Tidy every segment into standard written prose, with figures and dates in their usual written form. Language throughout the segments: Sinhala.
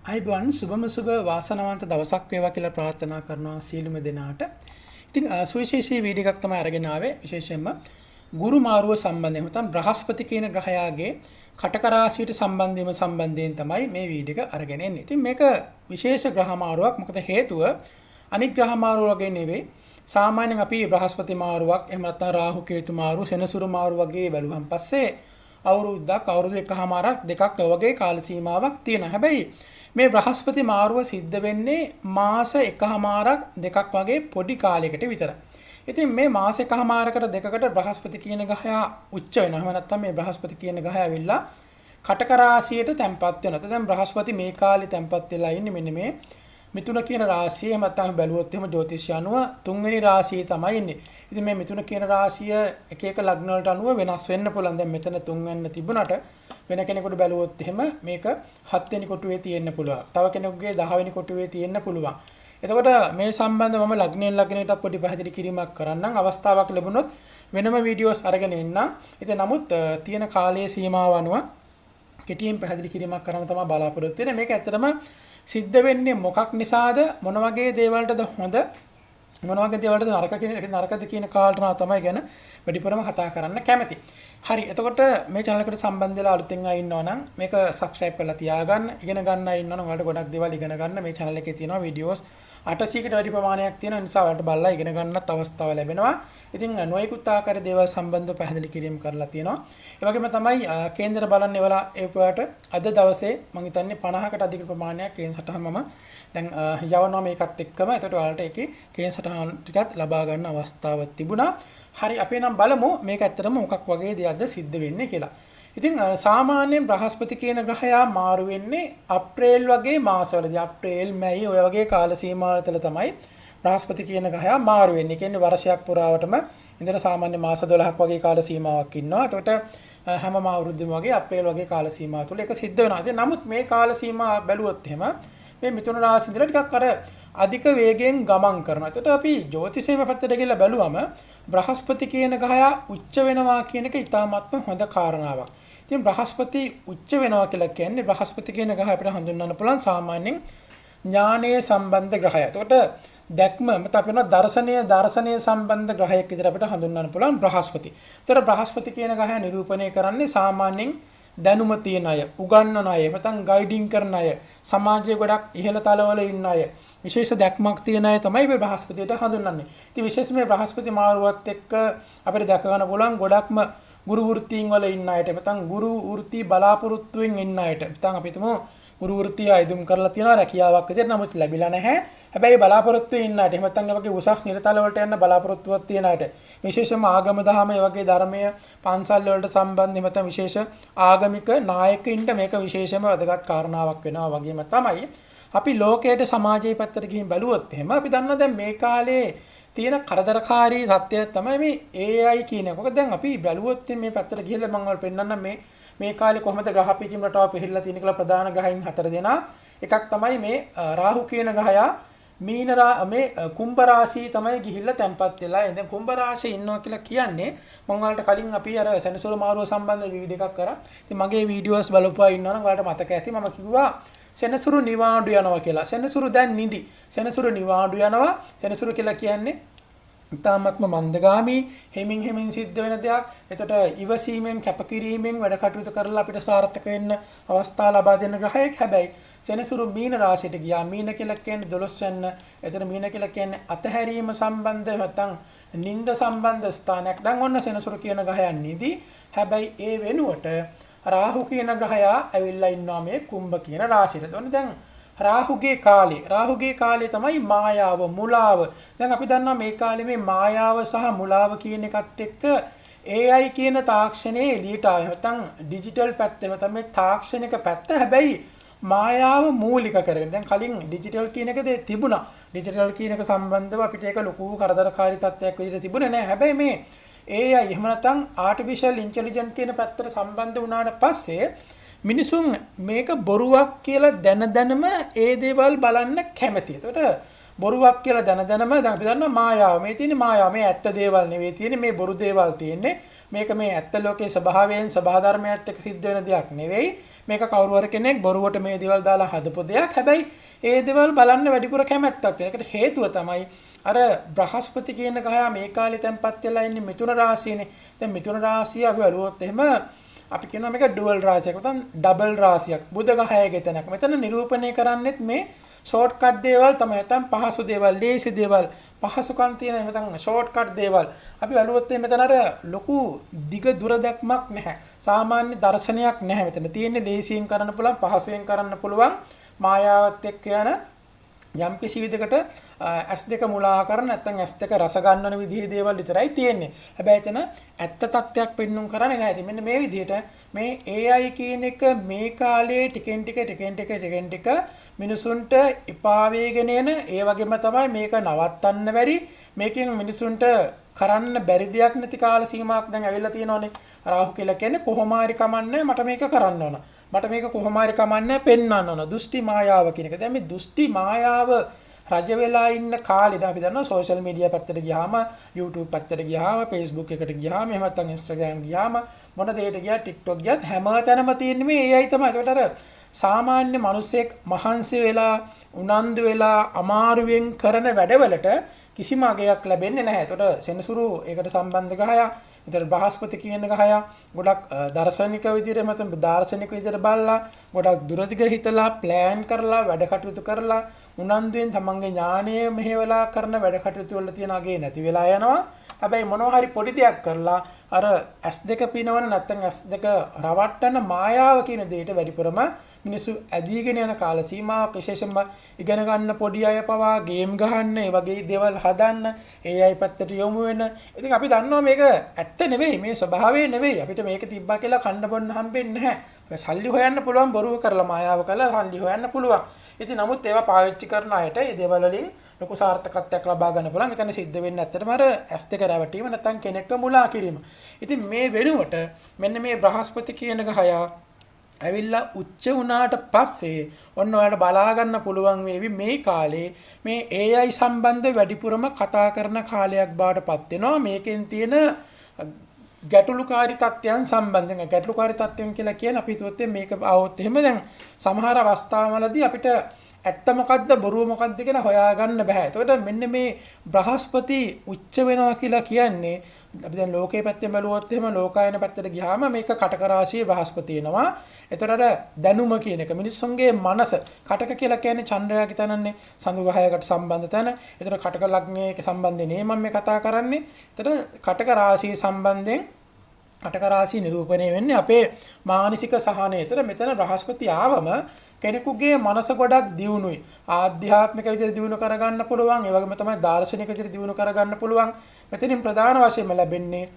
අයිබෝන් සුබම සුබ වාසනාවන්ත දවසක් වේවා කියලා ප්‍රාර්ථනා කරනවා සියලුම දෙනාට. ඉතින් සුවිශේෂී වීඩියෝ එකක් තමයි අරගෙන ආවේ. විශේෂයෙන්ම ගුරු මාරුව සම්බන්ධයෙන් නැත්නම් බ්‍රහස්පති කියන ග්‍රහයාගේ කටක රාශියට සම්බන්ධයෙන් තමයි මේ වීඩියෝ එක අරගෙන එන්නේ. ඉතින් මේක විශේෂ ග්‍රහ මාරුවක්. මොකද හේතුව අනික් ග්‍රහ මාරුව වගේ නෙවෙයි. සාමාන්‍යයෙන් අපි බ්‍රහස්පති මාරුවක් එහෙම නැත්නම් රාහු කේතු මාරුව සෙනසුරු මාරුව වගේ බැලුවන් පස්සේ අවුරුදු එකමාරක් දෙකක් වගේ කාල සීමාවක් තියෙනවා. හැබැයි මේ බ්‍රහස්පති මාරුව සිද්ධ වෙන්නේ මාස එකමාරක් දෙකක් වගේ පොඩි කාලයකට විතරයි. ඉතින් මේ මාස එකමාරකට දෙකකට බ්‍රහස්පති කියන ග්‍රහයා උච්ච වෙනවා. එහෙම නැත්නම් මේ බ්‍රහස්පති කියන ග්‍රහයා ඇවිල්ලා කටක රාශියට තැම්පත් වෙනවා. දැන් බ්‍රහස්පති මේ කාලේ තැම්පත් වෙලා ඉන්නේ මෙන්න මේ මිථුන කියන රාශිය. එහෙම නැත්නම් බැලුවොත් එහෙම ජ්‍යොතිෂය අනුව තුන්වෙනි රාශිය තමයි ඉන්නේ. ඉතින් මේ මිථුන කියන රාශිය එක එක ලග්න වලට අනුව වෙනස් වෙන්න පුළුවන්. දැන් මෙතන 3 වෙන්න තිබුණාට වෙන කෙනෙකුට බැලුවොත් එහෙම මේක 7 වෙනි කොටුවේ තියෙන්න පුළුවන්. තව කෙනෙකුගේ 10 වෙනි කොටුවේ තියෙන්න පුළුවන්. එතකොට මේ සම්බන්ධව මම ලග්නයටත් පොඩි පැහැදිලි කිරීමක් කරන්නම්. අවස්ථාවක් ලැබුණොත් වෙනම වීඩියෝස් අරගෙන එන්නම්. ඉතින් නමුත් තියෙන කාලයේ සීමාව අනුව කෙටියෙන් පැහැදිලි කිරීමක් කරන්න තමයි බලාපොරොත්තු වෙන්නේ. මේක ඇත්තටම සිද්ධ වෙන්නේ මොකක් නිසාද මොන වගේ දේවල්ටද හොඳ මොන වගේ දේවල්ටද නරකද කියන කාරණා තමයි ගැන වැඩිපුරම කතා කරන්න කැමති. හරි. එතකොට මේ channel එකට සම්බන්ධ වෙලා අලුතෙන් ආ ඉන්නවා නම් මේක subscribe කරලා තියාගන්න. ඉගෙන ගන්න ආ ඉන්නවා නම් ඔයාලට ගොඩක් දේවල් ඉගෙන ගන්න මේ channel එකේ තියෙනවා videos 800කට වැඩි ප්‍රමාණයක් තියෙනවා. ඒ නිසා ඔයාලට බලලා ඉගෙන ගන්නත් අවස්ථාව ලැබෙනවා. ඉතින් නොයෙකුත් ආකාර දේවල් සම්බන්ධව පැහැදිලි කිරීම කරලා තියෙනවා. ඒ වගේම තමයි කේන්දර බලන්න වෙලා ඒකට අද දවසේ මම හිතන්නේ 50කට අධික ප්‍රමාණයක් කේන්දර සටහන් මම දැන් යවනවා මේකත් එක්කම. එතකොට ඔයාලට ඒකේ කේන්දර සටහන් ටිකත් ලබා ගන්න අවස්ථාවක් තිබුණා. හරි අපි නම් බලමු මේක ඇත්තටම මොකක් වගේ දෙයක්ද සිද්ධ වෙන්නේ කියලා. ඉතින් සාමාන්‍යයෙන් බ්‍රහස්පති කියන ග්‍රහයා මාරු වෙන්නේ අප්‍රේල් වගේ මාසවලදී අප්‍රේල් මැයි ඔය වගේ කාල සීමාවල තමයි බ්‍රහස්පති කියන ග්‍රහයා මාරු වෙන්නේ. ඒ කියන්නේ වර්ෂයක් පුරාවටම ඉඳලා සාමාන්‍ය මාස 12ක් වගේ කාල සීමාවක් ඉන්නවා. එතකොට හැම අවුරුද්දෙම වගේ අප්‍රේල් වගේ කාල සීමාව තුළ ඒක සිද්ධ වෙනවා. ඉතින් නමුත් මේ කාල සීමාව බැලුවොත් එහෙම මේ මිථුන රාශිය ඉඳලා ටිකක් අර අධික වේගයෙන් ගමන් කරනවා. එතකොට අපි ජ්‍යොතිෂයේ පැත්තට ගිහලා බැලුවම බ්‍රහස්පති කියන ග්‍රහයා උච්ච වෙනවා කියන එක ඉතාමත්ම හොඳ කාරණාවක්. ඉතින් බ්‍රහස්පති උච්ච වෙනවා කියලා කියන්නේ බ්‍රහස්පති කියන ග්‍රහය අපිට හඳුන්වන්න පුළුවන් සාමාන්‍යයෙන් ඥානයේ සම්බන්ධ ග්‍රහය. එතකොට දැක්ම මත අපින දර්ශනීය සම්බන්ධ ග්‍රහයක් විදිහට අපිට හඳුන්වන්න පුළුවන් බ්‍රහස්පති. එතකොට බ්‍රහස්පති කියන ග්‍රහය නිරූපණය කරන්නේ සාමාන්‍යයෙන් දැනුම තියෙන අය, උගන්වන අය, නැත්නම් ගයිඩින් කරන අය, සමාජයේ ගොඩක් ඉහළ තලවල ඉන්න අය, විශේෂ දැක්මක් තියෙන අය තමයි මේ බ්‍රහස්පතියට හඳුන්වන්නේ. ඉතින් විශේෂයෙන්ම මේ බ්‍රහස්පති මාරුවත් එක්ක අපිට දැක ගන්න පුළුවන් ගොඩක්ම ගුරු වෘත්තීන් වල ඉන්න අයට, නැත්නම් ගුරු වෘත්ති බලාපොරොත්තුෙන් ඉන්න අයට. නැත්නම් අපි හිතමු ගුරු වෘත්තිය අයදුම් කරලා තියෙනවා රැකියාවක් විදිහට නමුත් ලැබිලා නැහැ. හැබැයි බලාපොරොත්තු වෙන්න අයට එහෙම නැත්නම් ඒ වගේ උසස් නිරතල වලට යන්න බලාපොරොත්තුවක් තියෙන අයට විශේෂයෙන්ම ආගම දහම ඒ වගේ ධර්මීය පන්සල් වලට සම්බන්ධ නැත්නම් විශේෂ ආගමික නායකයින්ට මේක විශේෂයෙන්ම වැදගත් කාරණාවක් වෙනවා වගේම තමයි අපි ලෝකයේ සමාජයේ පැත්තට ගිහින් බැලුවොත් එහෙම අපි දන්නවා දැන් මේ කාලේ තියෙන කරදරකාරී සත්‍යය තමයි මේ AI කියන එක. මොකද දැන් අපි බැලුවොත් මේ පැත්තට ගිහිල්ලා මම ඔයාලට පෙන්නන්නම් මේ කාලේ කොහොමද ග්‍රහ පිටින් රටාව පිළිහිලා තියෙන කියලා ප්‍රධාන ග්‍රහයන් 4 දෙනා. එකක් තමයි මේ රාහු කියන ග්‍රහයා මේ කුම්භ රාශිය තමයි ගිහිල්ලා තැම්පත් වෙලා. දැන් කුම්භ රාශියේ ඉන්නවා කියලා කියන්නේ මම ඔයාලට කලින් අපි අර සෙනසුරු මාරුව සම්බන්ධ වීඩියෝ එකක් කරා. ඉතින් මගේ වීඩියෝස් බලපුවා ඉන්නවනම් ඔයාලට මතක ඇති මම කිව්වා සෙනසුරු නිවාඩු යනවා කියලා. සෙනසුරු දැන් නිදි. සෙනසුරු නිවාඩු යනවා. සෙනසුරු කියලා කියන්නේ ඉතාමත්ම මන්දගාමී හිමින් සිද්ධ වෙන දෙයක්. එතකොට ඉවසීමෙන් කැපකිරීමෙන් වැඩ කටයුතු කරලා අපිට සාර්ථක වෙන්න අවස්ථා ලබා දෙන ග්‍රහයක්. හැබැයි සෙනසුරු මීන රාශියට ගියා. මීන කියලා කියන්නේ 12 වෙන්න. එතන මීන කියලා කියන්නේ අතහැරීම සම්බන්ධ නැත්නම් නිନ୍ଦ සම්බන්ධ ස්ථානයක්. දැන් ඔන්න සෙනසුරු කියන ග්‍රහයන් නිදි. හැබැයි ඒ වෙනුවට රාහු කියන ග්‍රහයා ඇවිල්ලා ඉන්නවා මේ කුම්භ කියන රාශියට. එතකොට දැන් රාහුගේ කාලේ තමයි මායාව මුලාව. දැන් අපි දන්නවා මේ කාලේ මේ මායාව සහ මුලාව කියන එකත් එක්ක AI කියන තාක්ෂණයේ එළියට ආවේ. නැත්නම් ඩිජිටල් පැත්තේ නැත්නම් මේ තාක්ෂණික පැත්ත හැබැයි මායාව මූලික කරගෙන. දැන් කලින් ඩිජිටල් කියන එකද තිබුණා. ඩිජිටල් කියන එක සම්බන්ධව අපිට ඒක ලොකු කරදරකාරී තත්ත්වයක් විදිහට තිබුණේ නැහැ. හැබැයි මේ AI එහෙම නැත්නම් ආටිෆිෂල් ඉන්ටෙලිජන්ස් කියන පැත්තට සම්බන්ධ වුණාට පස්සේ මිනිසුන් මේක බොරුවක් කියලා දැනම ඒ දේවල් බලන්න කැමතියි. ඒකට බොරුවක් කියලා දැනම දැන් අපි දන්නවා මායාව. මේ තියෙන්නේ මායාව. මේ ඇත්ත දේවල් නෙවෙයි තියෙන්නේ. මේ බොරු දේවල් තියෙන්නේ. මේක මේ ඇත්ත ලෝකයේ ස්වභාවයෙන් සබහා ධර්මයත් එක්ක සිද්ධ වෙන දෙයක් නෙවෙයි. මේක කවුරු හරි කෙනෙක් බොරුවට මේ දේවල් දාලා හදපු දෙයක්. හැබැයි ඒ දේවල් බලන්න වැඩිපුර කැමැත්තක් තියෙන. ඒකට හේතුව තමයි අර බ්‍රහස්පති කියන ගහයා මේ කාලේ තැන්පත් වෙලා ඉන්නේ මිථුන රාශියනේ. දැන් මිථුන රාශිය අපි බලුවොත් එහෙම අපි කියනවා මේක ඩුවල් රාශියක්. නැත්නම් ඩබල් රාශියක්. බුධ ගහයේ ගෙතනක්. මෙතන නිරූපණය කරන්නේත් මේ ෂෝට්කට් දේවල් තමයි. නැත්නම් පහසු දේවල්, ලේසි දේවල්, පහසුකම් තියෙන නැත්නම් ෂෝට්කට් දේවල්. අපි බලුවොත් මෙතන අර ලොකු දිග දුර දැක්මක් නැහැ. සාමාන්‍ය දර්ශනයක් නැහැ මෙතන. තියෙන්නේ ලේසියෙන් කරන්න පුළුවන්, පහසුවෙන් කරන්න පුළුවන් මායාවත් එක්ක යන යම් කිසි විදිහකට S2 මුලා කරන නැත්නම් S2 රස ගන්නවන විදිහේ දේවල් විතරයි තියෙන්නේ. හැබැයි එතන ඇත්ත තත්ත්වයක් පෙන්눔 කරන්නේ නැහැ. ඉතින් මෙන්න මේ විදිහට මේ AI කියන එක මේ කාලේ ටිකෙන් ටික මිනිසුන්ට එපා වේගෙන එන ඒ වගේම තමයි මේක නවත්තන්න බැරි මේකෙන් මිනිසුන්ට කරන්න බැරි දෙයක් නැති කාල සීමාවක් දැන් ඇවිල්ලා තියෙනවානේ. රාහු කියලා කියන්නේ කොහොම හරි කමන්නේ මට මේක කරන්න ඕන. මට මේක කොහොම හරි කමන්නේ පෙන්වන්න ඕන. දෘෂ්ටි මායාව කියන එක. දැන් මේ දෘෂ්ටි මායාව රජ වෙලා ඉන්න කාලේ දැන් අපි දන්නවා සෝෂල් මීඩියා පැත්තට ගියාම YouTube පැත්තට ගියාම Facebook එකට ගියාම එහෙම නැත්නම් Instagram ගියාම මොන දෙයකට ගියා TikTok ගියත් හැමතැනම තියෙන්නේ මේ AI තමයි. ඒකට අර සාමාන්‍ය මිනිස්සෙක් මහන්සි වෙලා උනන්දු වෙලා අමාරුවෙන් කරන වැඩවලට කිසිම අගයක් ලැබෙන්නේ නැහැ. ඒකට සෙනසුරු ඒකට සම්බන්ධ ගහයා විතර බ්‍රහස්පති කියන ගහයා ගොඩක් දර්ශනික විදිහට මතම දාර්ශනික විදිහට බලලා ගොඩක් දුරදිග හිතලා ප්ලෑන් කරලා වැඩ කටයුතු කරලා උනන්දුවෙන් තමන්ගේ ඥානය මෙහෙवला කරන වැඩ කටයුතු වල තියෙන අගේ නැති වෙලා යනවා. හැබැයි මොනවා හරි පොඩි දෙයක් කරලා අර S2 පිනවන නැත්නම් S2 රවට්ටන මායාව කියන දෙයට වැඩිපුරම මිනිස්සු ඇදීගෙන යන කාල සීමාවක් විශේෂයෙන්ම ඉගෙන ගන්න පොඩි අය පවා ගේම් ගහන්න ඒ වගේ දේවල් හදන්න AI පැත්තට යොමු වෙන. ඉතින් අපි දන්නවා මේක ඇත්ත නෙවෙයි මේ ස්වභාවය නෙවෙයි. අපිට මේක තිබ්බා කියලා කන්න බොන්න හම්බෙන්නේ නැහැ. සල්ලි හොයන්න පුළුවන් බොරුව කරලා මායාව කරලා සල්ලි හොයන්න පුළුවන්. ඉතින් නමුත් ඒවා පාවිච්චි කරන අයට මේ දේවල් වලින් ලොකු සාර්ථකත්වයක් ලබා ගන්න පුළුවන්. එතන සිද්ධ වෙන්නේ ඇත්තටම අර S2 රැවටීම නැත්නම් කෙනෙක්ව මුලා කිරීම. ඉතින් මේ වෙනුවට මෙන්න මේ බ්‍රහස්පති කියන ගහයා ඇවිල්ලා උච්ච වුණාට පස්සේ ඔන්න ඔයාලට බලා ගන්න පුළුවන් වේවි මේ කාලේ මේ AI සම්බන්ධ වැඩිපුරම කතා කරන කාලයක් බවට පත් වෙනවා. මේකෙන් තියෙන ගැටලුකාරී තත්ත්වයන් සම්බන්ධයෙන් ගැටලුකාරී තත්ත්වයන් කියලා කියන අපි හිතුවොත් මේක આવොත් එහෙම දැන් සමහර අවස්ථාවලදී අපිට ඇත්ත මොකද්ද බොරුව මොකද්ද කියලා හොයාගන්න බෑ. එතකොට මෙන්න මේ බ්‍රහස්පති උච්ච වෙනවා කියලා කියන්නේ අපි දැන් ලෝකයේ පැත්තෙන් බලුවොත් එහෙම ලෝකායන පැත්තට ගියාම මේක කටක රාශියේ බ්‍රහස්පති එනවා. එතකොට දැනුම කියන එක මිනිස්සුන්ගේ මනස කටක කියලා කියන්නේ චන්ද්‍රයාගේ තැනන්නේ සඳු ගහයකට සම්බන්ධ තැන. එතකොට කටක ලග්නයේ සම්බන්ධයෙන් නේ මම මේ කතා කරන්නේ. එතකොට කටක රාශිය සම්බන්ධයෙන් කටක රාශිය නිරූපණය වෙන්නේ අපේ මානසික සහනය. එතකොට මෙතන බ්‍රහස්පති ආවම කෙනෙකුගේ මනස ගොඩක් දියුණුයි. ආධ්‍යාත්මික විදිහට දියුණු කරගන්න පුළුවන්. ඒ වගේම තමයි දාර්ශනික විදිහට දියුණු කරගන්න පුළුවන්. මෙතනින් ප්‍රධාන වශයෙන්ම ලැබෙන්නේ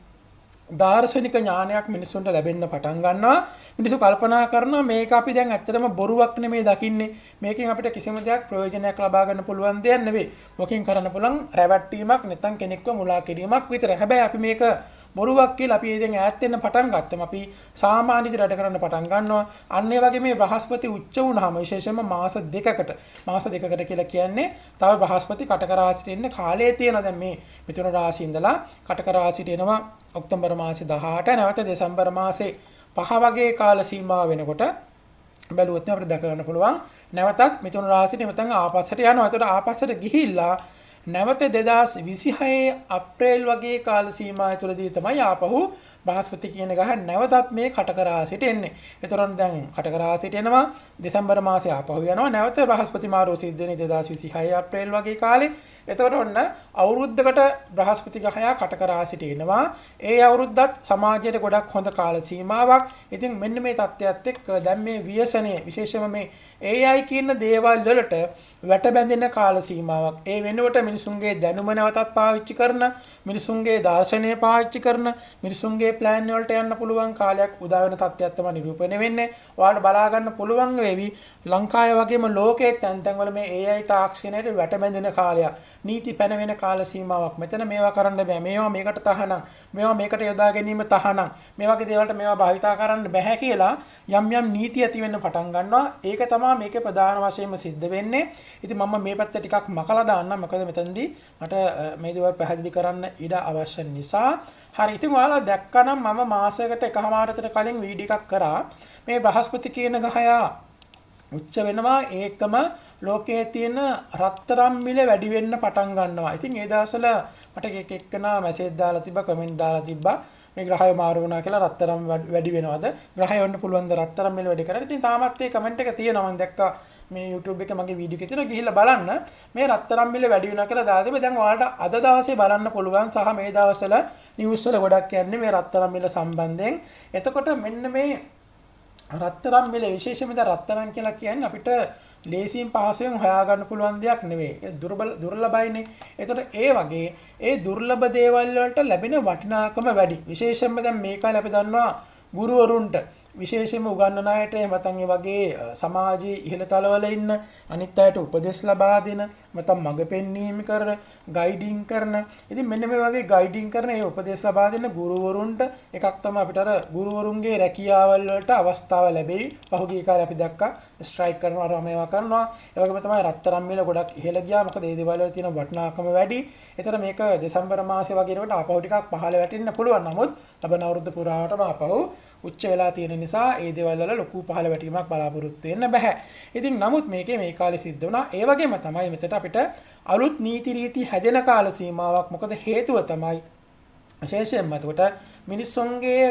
දාර්ශනික ඥානයක් මිනිසුන්ට ලැබෙන්න පටන් ගන්නවා. මිනිස්සු කල්පනා කරනවා මේක අපි දැන් ඇත්තටම බොරුවක් නෙමෙයි දකින්නේ. මේකෙන් අපිට කිසිම දෙයක් ප්‍රයෝජනයක් ලබා ගන්න පුළුවන් දෙයක් නෙවෙයි. මොකකින් කරන්න පුළුවන් රැවට්ටීමක් නැත්නම් කෙනෙක්ව මුලා කිරීමක් විතරයි. හැබැයි අපි මේක බොරුවක් කියලා අපි දැන් ඈත් වෙන්න පටන් ගත්තම අපි සාමාන්‍ය විදිහට වැඩ කරන්න පටන් ගන්නවා. අන්න ඒ වගේ මේ බ්‍රහස්පති උච්ච වුණාම විශේෂයෙන්ම මාස දෙකකට කියලා කියන්නේ තව බ්‍රහස්පති කටක රාශියට එන්න කාලය තියෙනවා. දැන් මේ මිථුන රාශිය ඉඳලා කටක රාශියට එනවා ඔක්තෝබර් මාසේ 18 නැවත දෙසැම්බර් මාසේ 5 වගේ කාල සීමාව වෙනකොට බැලුවොත් අපිට දැක ගන්න පුළුවන් නැවතත් මිථුන රාශියට නැවතන් ආපස්සට යනවා. ඒතකොට ආපස්සට ගිහිල්ලා නැවත 2026 අප්‍රේල් වගේ කාල සීමාව තුළදී තමයි ආපහු බ්‍රහස්පති කියන ගහ නැවතත් මේ කටක රාශියට එන්නේ. ඒතරම් දැන් කටක රාශියට එනවා දෙසැම්බර් මාසේ ආපහු යනවා. නැවත බ්‍රහස්පති මාරුව සිද්ධ වෙන්නේ 2026 අප්‍රේල් වගේ කාලේ. එතකොට ඔන්න අවුරුද්දකට බ්‍රහස්පති ගහයා කටක රාශියට එනවා. ඒ අවුරුද්දත් සමාජයට ගොඩක් හොඳ කාල සීමාවක්. ඉතින් මෙන්න මේ தත්ත්වයත් එක්ක දැන් මේ ව්‍යසනය විශේෂයෙන්ම මේ AI කියන දේවල් වලට වැට බැඳෙන කාල සීමාවක්. ඒ වෙනුවට මිනිසුන්ගේ දැනුම නැවතත් පාවිච්චි කරන, මිනිසුන්ගේ දාර්ශනය පාවිච්චි කරන, මිනිසුන්ගේ ප්ලෑන් වලට යන්න පුළුවන් කාලයක් උදා වෙන තත්ත්වයක් තමයි නිරූපණය වෙන්නේ. ඔයාලට බලා ගන්න පුළුවන් වේවි ලංකාවේ වගේම ලෝකයේ තැන් තැන්වල මේ AI තාක්ෂණයට වැට බැඳෙන කාලයක්. නීති පැනවෙන කාල සීමාවක්. මෙතන මේවා කරන්න බෑ. මේවා මේකට තහනම්. මේවා මේකට යොදා ගැනීම තහනම්. මේ වගේ දේවල්ට මේවා භාවිතා කරන්න බෑ කියලා යම් නීති ඇති වෙන්න පටන් ගන්නවා. ඒක තමයි මේකේ ප්‍රධාන වශයෙන්ම සිද්ධ වෙන්නේ. ඉතින් මම මේ පැත්ත ටිකක් මකලා දාන්නම්. මොකද මෙතනදී මට මේ දේවල් පැහැදිලි කරන්න ඉඩ අවශ්‍ය නිසා. හරි. ඉතින් ඔයාලා දැක්කනම් මම මාසයකට එකමාරකට කලින් වීඩියෝ එකක් කරා. මේ බ්‍රහස්පති කියන ගහයා උච්ච වෙනවා, ඒකම ලෝකයේ තියෙන රත්තරන් මිල වැඩි වෙන්න පටන් ගන්නවා. ඉතින් ඒ දවස්වල මට එක එක්කෙනා මැසේජ් දාලා තිබ්බා, කමෙන්ට් දාලා තිබ්බා මේ ග්‍රහය මාරු වුණා කියලා. රත්තරන් වැඩි වෙනවද? ග්‍රහය වන්න පුළුවන් ද රත්තරන් මිල වැඩි කරන්න? ඉතින් තාමත් ඒ කමෙන්ට් එක තියෙනවා. මම දැක්කා මේ YouTube එකේ මගේ වීඩියෝ එකේ තියෙනවා. ගිහිල්ලා බලන්න. මේ රත්තරන් මිල වැඩි වුණා කියලා දාලා තිබ්බා. දැන් ඔයාලට අද දවසේ බලන්න පුළුවන්, සහ මේ දවස්වල නිවුස් වල ගොඩක් යන්නේ මේ රත්තරන් මිල සම්බන්ධයෙන්. එතකොට මෙන්න මේ රත්තරන් මිල විශේෂයෙන්ම රත්තරන් කියලා කියන්නේ අපිට ලේසියෙන් පහසුවෙන් හොයාගන්න පුළුවන් දෙයක් නෙවෙයි. ඒක දුර්ලභයිනේ. ඒතකොට ඒ වගේ ඒ දුර්ලභ දේවල් වලට ලැබෙන වටිනාකම වැඩි. විශේෂයෙන්ම දැන් මේ කාලේ අපි දන්නවා ගුරුවරුන්ට විශේෂයෙන්ම උගන්වන අයට එහෙම නැත්නම් ඒ වගේ සමාජයේ ඉහළ තලවල ඉන්න අනිත් අයට උපදෙස් ලබා දෙන නැත්නම් මඟ පෙන්වීම කරන ගයිඩින් කරන. ඉතින් මෙන්න මේ වගේ ගයිඩින් කරන ඒ උපදෙස් ලබා දෙන ගුරුවරුන්ට එකක් තමයි අපිට අර ගුරුවරුන්ගේ රැකියාවල් වලට අවස්ථාව ලැබෙයි. පහුගිය කාලේ අපි දැක්කා ස්ට්‍රයික් කරනවා, මේවා කරනවා. ඒ වගේම තමයි රත්තරන් මිල ගොඩක් ඉහළ ගියා. මොකද මේ දේවල් වල තියෙන වටිනාකම වැඩි. ඒතර මේක දෙසැම්බර් මාසයේ වගේ එනකොට ආපහු ටිකක් පහළ වැටෙන්න පුළුවන්. නමුත් ලබන අවුරුද්ද පුරාවටම ආපහු උච්ච වෙලා තියෙන නිසා ඒ දේවල් වල ලොකු පහළ වැටීමක් බලාපොරොත්තු වෙන්න බෑ. ඉතින් නමුත් මේකේ මේ කාලේ සිද්ධ වුණා. ඒ වගේම තමයි මෙතට අපිට අලුත් නීති රීති හැදෙන කාල සීමාවක්. මොකද හේතුව තමයි විශේෂයෙන්ම එතකොට මිනිස්සුන්ගේ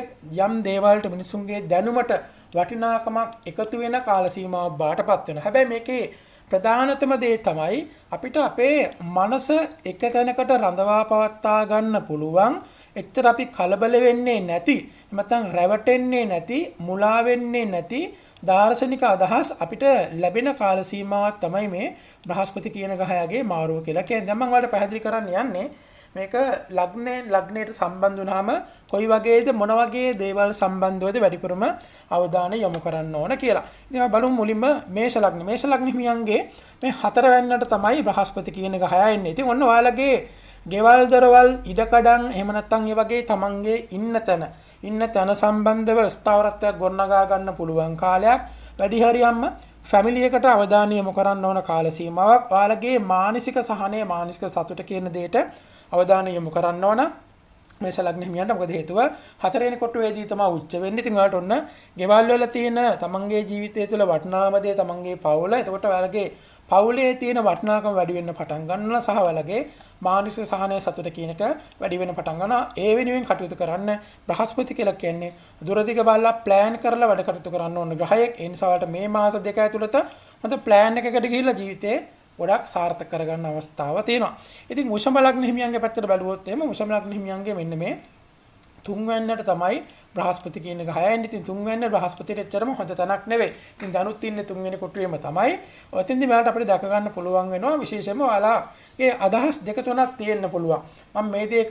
යම් දේවල්ට මිනිස්සුන්ගේ දැනුමට වටිනාකමක් එකතු වෙන කාල සීමාවක් බාටපත් වෙනවා. හැබැයි මේකේ ප්‍රධානතම දේ තමයි අපිට අපේ මනස එක තැනකට රඳවා පවත්වා ගන්න පුළුවන්. එච්චර අපි කලබල වෙන්නේ නැති, නැත්නම් රැවටෙන්නේ නැති, මුලා වෙන්නේ නැති දාර්ශනික අදහස් අපිට ලැබෙන කාල සීමාවක් තමයි මේ බ්‍රහස්පති කියන ගහයාගේ මාරුව කියලා කියන්නේ. දැන් මම ඔයාලට පැහැදිලි කරන්න යන්නේ මේක ලග්නයට සම්බන්ධ වුණාම කොයි වගේද මොන වගේ දේවල් සම්බන්ධවද වැඩිපුරම අවධානය යොමු කරන්න ඕන කියලා. ඉතින් අපි බලමු මුලින්ම මේෂ ලග්න. මේෂ ලග්න හිමියන්ගේ මේ 4 වෙනිදාට තමයි බ්‍රහස්පති කියන ගහයා එන්නේ. ඉතින් ඔන්න ඔයාලගේ ගෙවල් දරවල් ඉඩකඩම් එහෙම නැත්නම් ඒ වගේ තමන්ගේ ඉන්න තැන සම්බන්ධව ස්ථාවරත්වයක් ගොඩනගා ගන්න පුළුවන් කාලයක්. වැඩි හරියම්ම ෆැමිලි එකට අවධානය යොමු කරන්න ඕන කාල සීමාවක්. ඔයාලගේ මානසික සහනය, මානසික සතුට කියන දෙයට අවධානය යොමු කරන්න ඕන. මේෂ ලග්න හිමියන්ට මොකද හේතුව 4 වෙනි කොටුවේදී තමයි උච්ච වෙන්නේ. ඉතින් ඔයාලට ඔන්න ගෙවල් වල තියෙන තමන්ගේ ජීවිතය තුළ වටිනාම දේ තමන්ගේ පවුල. එතකොට ඔයාලගේ පවුලේ තියෙන වටිනාකම වැඩි වෙන්න පටන් ගන්නවා, සහ ඔයාලගේ මානසික සහනය සතුට කියන එක වැඩි වෙන්න පටන් ගන්නවා. ඒ වෙනුවෙන් කටයුතු කරන්න බ්‍රහස්පති කියලා කියන්නේ දුරදිග බලලා ප්ලෑන් කරලා වැඩ කටයුතු කරන්න ඕන ග්‍රහයෙක්. ඒ නිසා ඔයාලට මේ මාස දෙක ඇතුළත හොඳ ප්ලෑන් එකකට ගිහිල්ලා ජීවිතේ ගොඩක් සාර්ථක කරගන්න අවස්ථාව තියෙනවා. ඉතින් වෘෂභ ලග්න හිමියන්ගේ පැත්තට බැලුවොත් එහෙම වෘෂභ ලග්න හිමියන්ගේ මෙන්න මේ 3 වෙනිදාට තමයි බ්‍රහස්පති කියන ගහය එන්නේ. ඉතින් 3 වෙනිදා බ්‍රහස්පතිට එච්චරම හොඳ තැනක් නෙවෙයි. ඉතින් දනුත් ඉන්නේ 3 වෙනි කොටුවේම තමයි. ඔතෙන්දී මෙයාට අපිට දැක ගන්න පුළුවන් වෙනවා. විශේෂයෙන්ම ඔයාලාගේ අදහස් දෙක තුනක් තියෙන්න පුළුවන්. මම මේ දේ